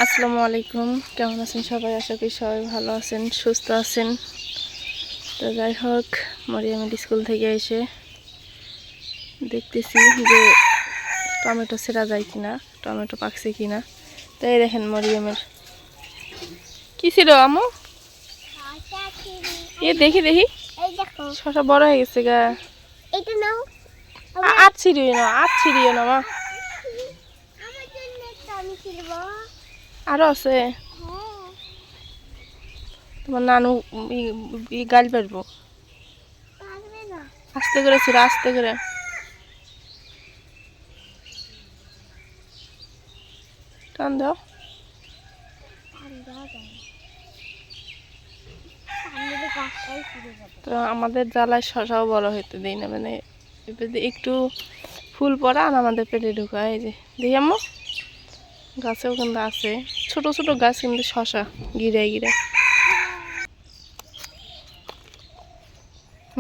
আসসালামু আলাইকুম, কেমন আছেন সবাই? আশা করি সবাই ভালো আছেন, সুস্থ আছেন। তো যাই হোক, মরিয়মের স্কুল থেকে এসে দেখতেছি যে টমেটো ছেঁড়া যায় কিনা, টমেটো পাকছে কিনা। তো এই দেখেন মরিয়মের কি ছিল আমু, এ দেখি দেখি শশা বড় হয়ে গেছে গা। আট ছিড়িও না, আট ছিড়িও না মা, আরো আছে। তোমার নানু গাল পারবো, আস্তে করে ছিল, আস্তে করে। টান দাও। তো আমাদের জ্বালায় শশাও বড় হইতে দিই না, মানে একটু ফুল পড়া আর আমাদের পেটে ঢুকায়। এই যে দেখি আম্মু, গাছেও কিন্তু আছে ছোট ছোট গাছ, কিন্তু শশা গিরায় গিরায়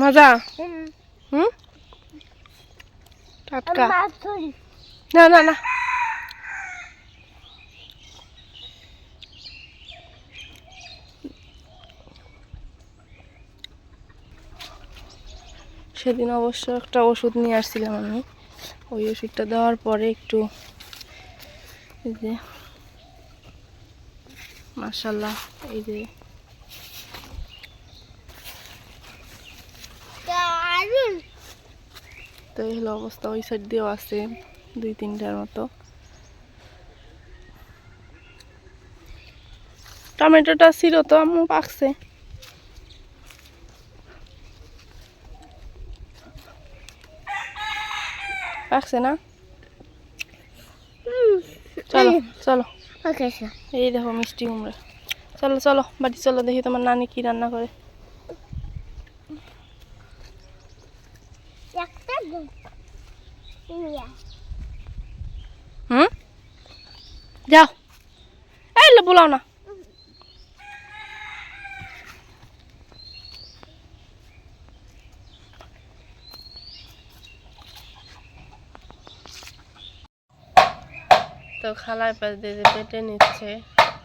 মজা। হুম, টাটকা। না না না, সেদিন অবশ্য একটা ওষুধ নিয়ে আসছিলাম আমি, ওই ওষুধটা দেওয়ার পরে একটু এই যে মাশাআল্লাহ, এই যে তো এই হলো অবস্থা। ওই সাইড দিয়েও আছে 2-3টার মতো। টমেটোটা ছিল তো আম্মু, পাকছে। পাকছে না? চলো চলো, এই দেখো মিষ্টি কুমড়া। চলো চলো বাড়ি চলো, দেখি তোমার নানি কি রান্না করে। হুম, যাও, এই লো বলাও না। তো খালার পাশ দিয়ে যে পেটে নিচ্ছে।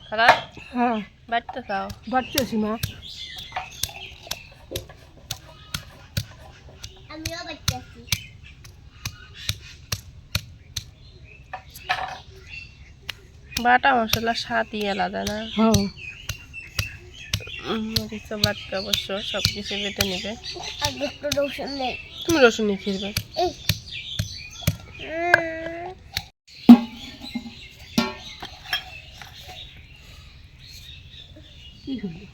খালা, হ্যাঁ বাড়তে খাও। বাড়তেছি মা। বাটা মশলা স্বাদই আলাদা না? হ্যাঁ মরিচ বাটতে অবশ্য সব কিছু বেটে নেবে। তুমি রসুন নিয়ে ফিরবে। কি হলো?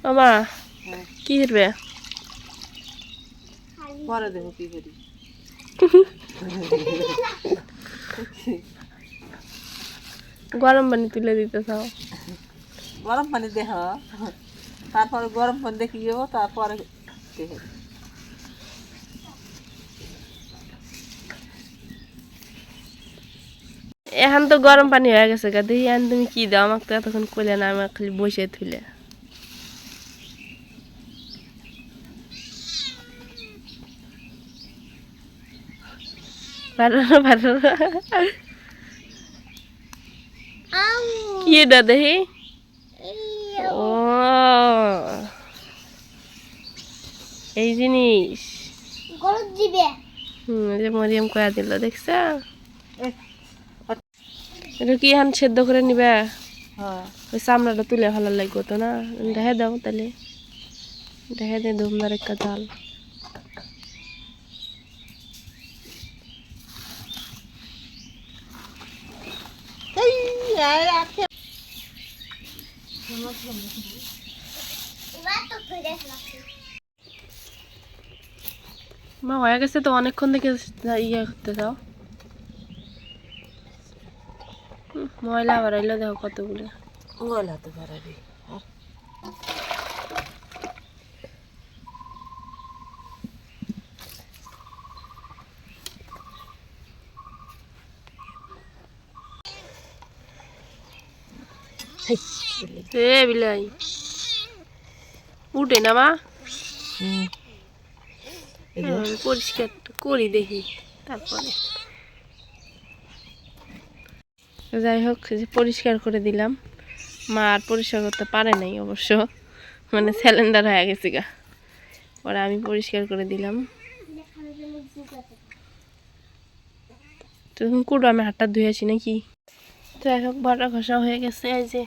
মামা কি করবে? পরে দেখো কি করি। গরম পানি তুলে দিতে চাও? গরম পানি দেহ, তারপরে গরম পানি দেখি যাবো, তারপরে দেহ। এখন তো গরম পানি হয়ে গেছে গা, দেখি এখন তুমি কি দাও আমাকে, তো এতক্ষণ কইলে না, আমার খালি বসে থুলে। বাইরে কি এটা দেখি ও এই জিনিস এই যে মরিয়ম কয়া দিল দেখছ এটা কি এখন সেদ্ধ করে নিবে হ্যাঁ ওই চামড়াটা তুলে ভালো লাগবে তো না দেখে দাও তাহলে দেখে দে ধুমদার একটা জাল মা হয়ে গেছে তো অনেকক্ষণ থেকে ইয়ে করতে চাও ময়লা বাড়াইলো দেখো কতগুলো ময়লা তো বাড়াবি এ বিলাই উঠে না মা পরিষ্কার করি দেখি তারপরে যাই হোক যে পরিষ্কার করে দিলাম মা আর পরিষ্কার করতে পারে নাই অবশ্য মানে সিলিন্ডার হয়ে গেছে গা পরে আমি পরিষ্কার করে দিলাম তখন কুড়ো আমি হাতটা ধুয়ে আসি নাকি যাই হোক বাটা ঘষা হয়ে গেছে এই যে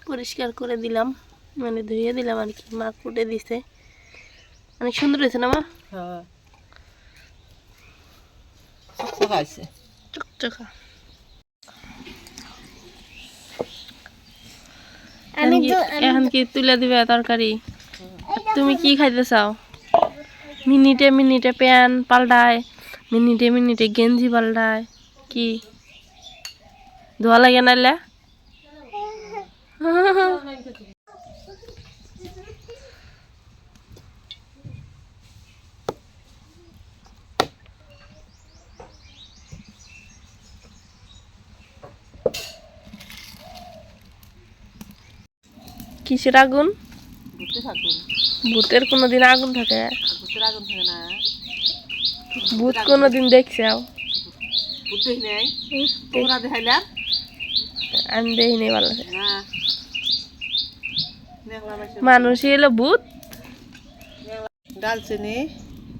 পরিষ্কার করে দিলাম মানে ধুয়ে দিলাম আর কি মা কুটে দিছে অনেক সুন্দর হয়েছে না মা হ্যাঁ চকচকাইছে চকচকা এখন কি তুলে দিবে তরকারি তুমি কি খাইতে চাও মিনিটে মিনিটে প্যান পাল্টায় মিনিটে মিনিটে গেঞ্জি পাল্টায় কি ধোয়া লাগে নাইলে কিসের আগুন ঘুরতে থাকুন ভূতের কোনোদিন আগুন থাকে ভূতের আগুন থাকে না ভূত কোনোদিন দেখছাও ভূত দেখি নাই তোমরা দেখাইলাম আমি দেখিনি ভালো করে। না দেখলাম মানুষই এলো ভূত দালচিনি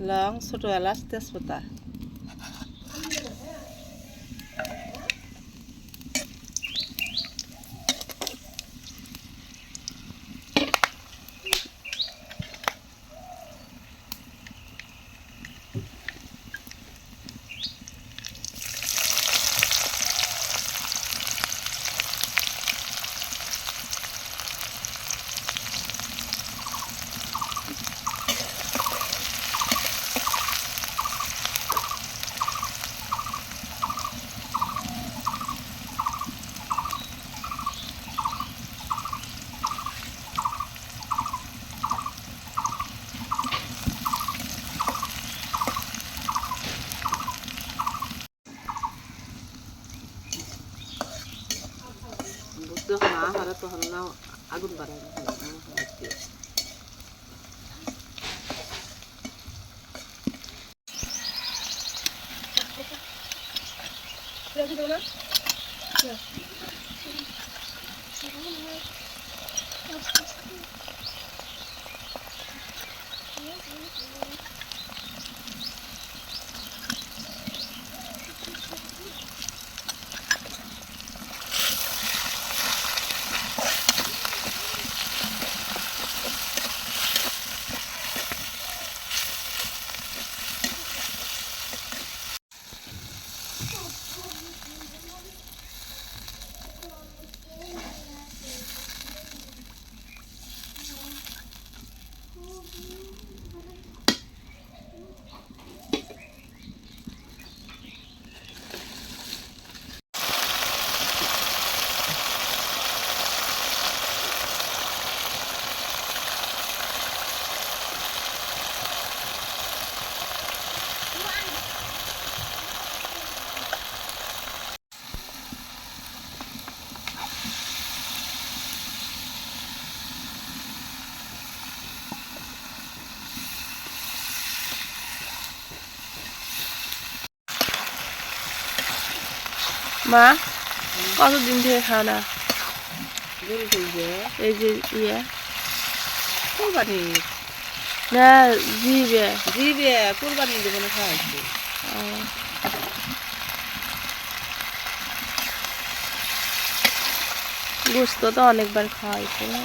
লং ছোট এলাচ তেজপাতা যখন না হারা তখন না আগুন বাড়ায় মা কতদিন থেকে খাও না গরু তুলছে এই যে ইয়ে কোরবানি না জিবে জিবে কোরবানি দেবো না খাওয়াইছে গোস্ত তো অনেকবার খাওয়াইছে না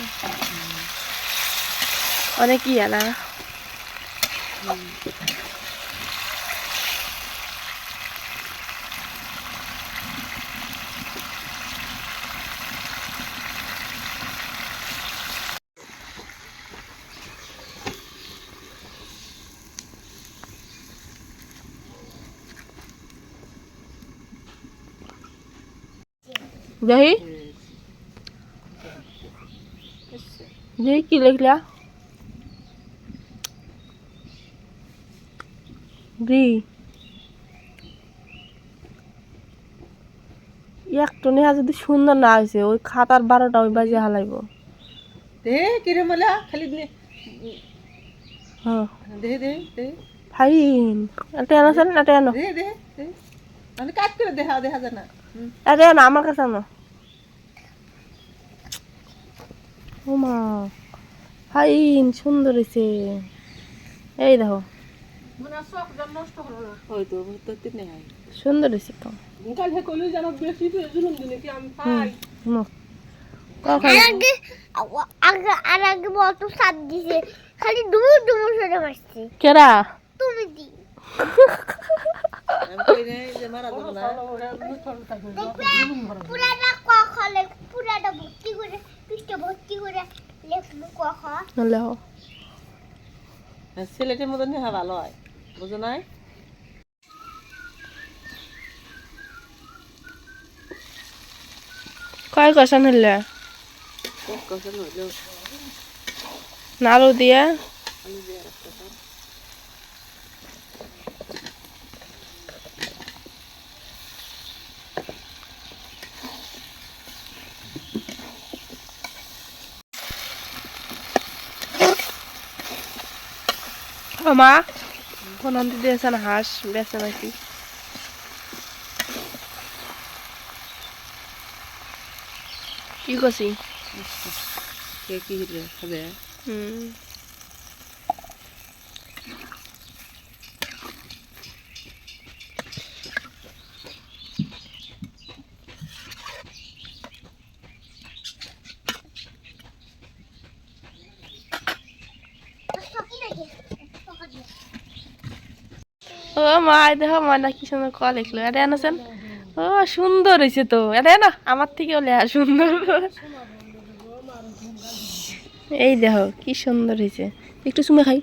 অনেক ইয়া না দেখি দেখি কি লিখলা দি একটু নেহা যদি সুন্দর না হয়েছে ওই খাতার 12টা ওই বাজে হালাইব দে কিরে মালা খালি দে হ্যাঁ দে দে দে ফাইন এটা আনো স্যার এটা আনো দে দে দে মানে কাট করে দেখা দেখা যায় না এটা আনো আমার কাছে আনো ও মা ফাইন সুন্দর হয়েছে এই দেখো ওই তো তো তিনে হয় সুন্দর হয়েছে তো কালকে কইলো যেন বেশি জুলুম দিলে কি আমি পাই আগে আগে বলতো সাত দিছে খালি ডুমুর ডুমুর করে মারছে কেরা তুমি দি আমি কই নাই যে মারা যাব না পুরাটা ক খলে পুরাটা ভর্তি করে পৃষ্ঠ ভর্তি করে লেখবো ক খ লেখো সিলেটের মধ্যে নেহা ভালো হয় বুঝো নাই কয় কষান হইলে কথা হইলো নাড়ু দিয়া আমি দিয়ে রাখতে পারি ও মা কোন অন্তি দিয়েছেন হাঁস বেছে নাকি কি করছি কে কি রে খাবে ও মা দেখো ময়না কি সুন্দর ক লিখলো এটা আনছেন ও সুন্দর হয়েছে তো এটা না আমার থেকেও লেখা সুন্দর এই দেখো কি সুন্দর হয়েছে একটু সুমে খাই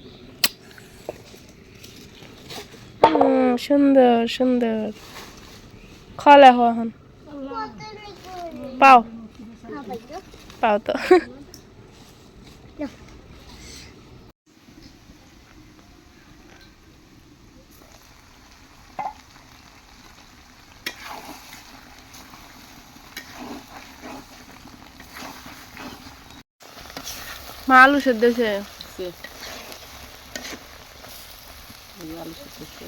সুন্দর সুন্দর খলে হো এখন পাও পাও তো মা আলু সেদ্ধ হয়েছে আলু সেদ্ধ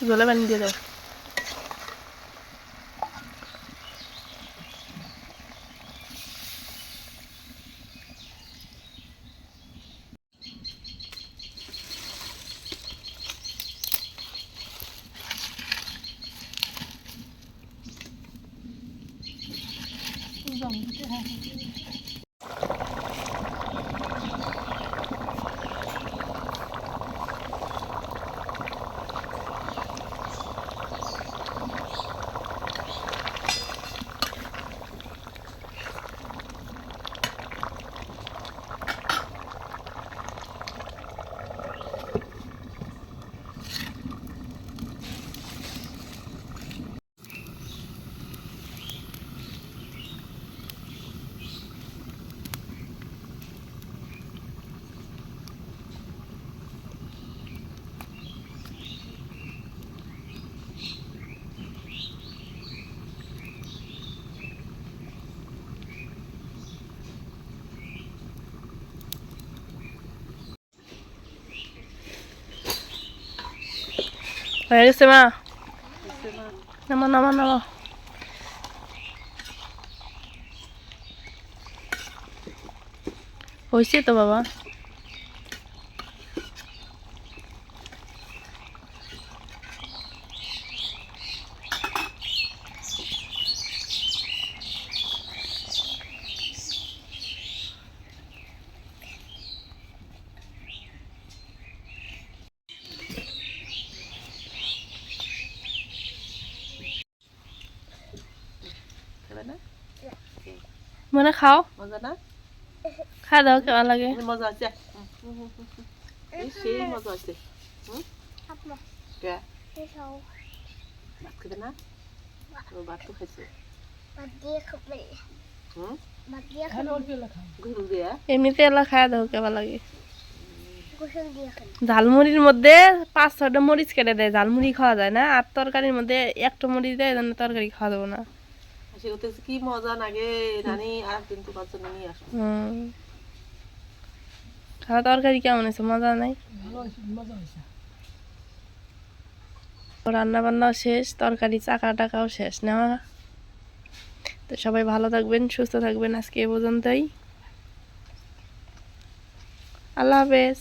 জলে পানি দিয়ে দাও হয়ে গেছে মা নামা নামা নামা। হয়েছে তো বাবা। খাবে না? মনে খাও, মজা না? খা দাও কেমন লাগে। মজা আছে। এই সেই মজা আছে। আপনা কে? এসব ভাত খাবে না? ও ভাত তো খাইছে। বাদ দিয়ে খাবে হুম? বাদ দিয়ে খাবে ঘুরু দিয়া? এমনিতে এলা খাওয়া দাও কেমন লাগে। গোসল দিয়ে খাবে ঝালমুড়ির মধ্যে 5-6টা মরিচ কেটে দেয়, ঝালমুড়ি খাওয়া যায় না। আর তরকারির মধ্যে একটা মরিচ দেয়, এই জন্য তরকারি খাওয়া যাবো না। সে করতেছে কি মজা লাগে নানি, আর একদিন তোমার জন্য নিয়ে আসবো। খাওয়া তরকারি কেমন হয়েছে, মজা নাই? রান্না বান্নাও শেষ, তরকারি চাকা টাকাও শেষ নেওয়া। তো সবাই ভালো থাকবেন, সুস্থ থাকবেন। আজকে এ পর্যন্তই। আল্লাহ হাফেজ।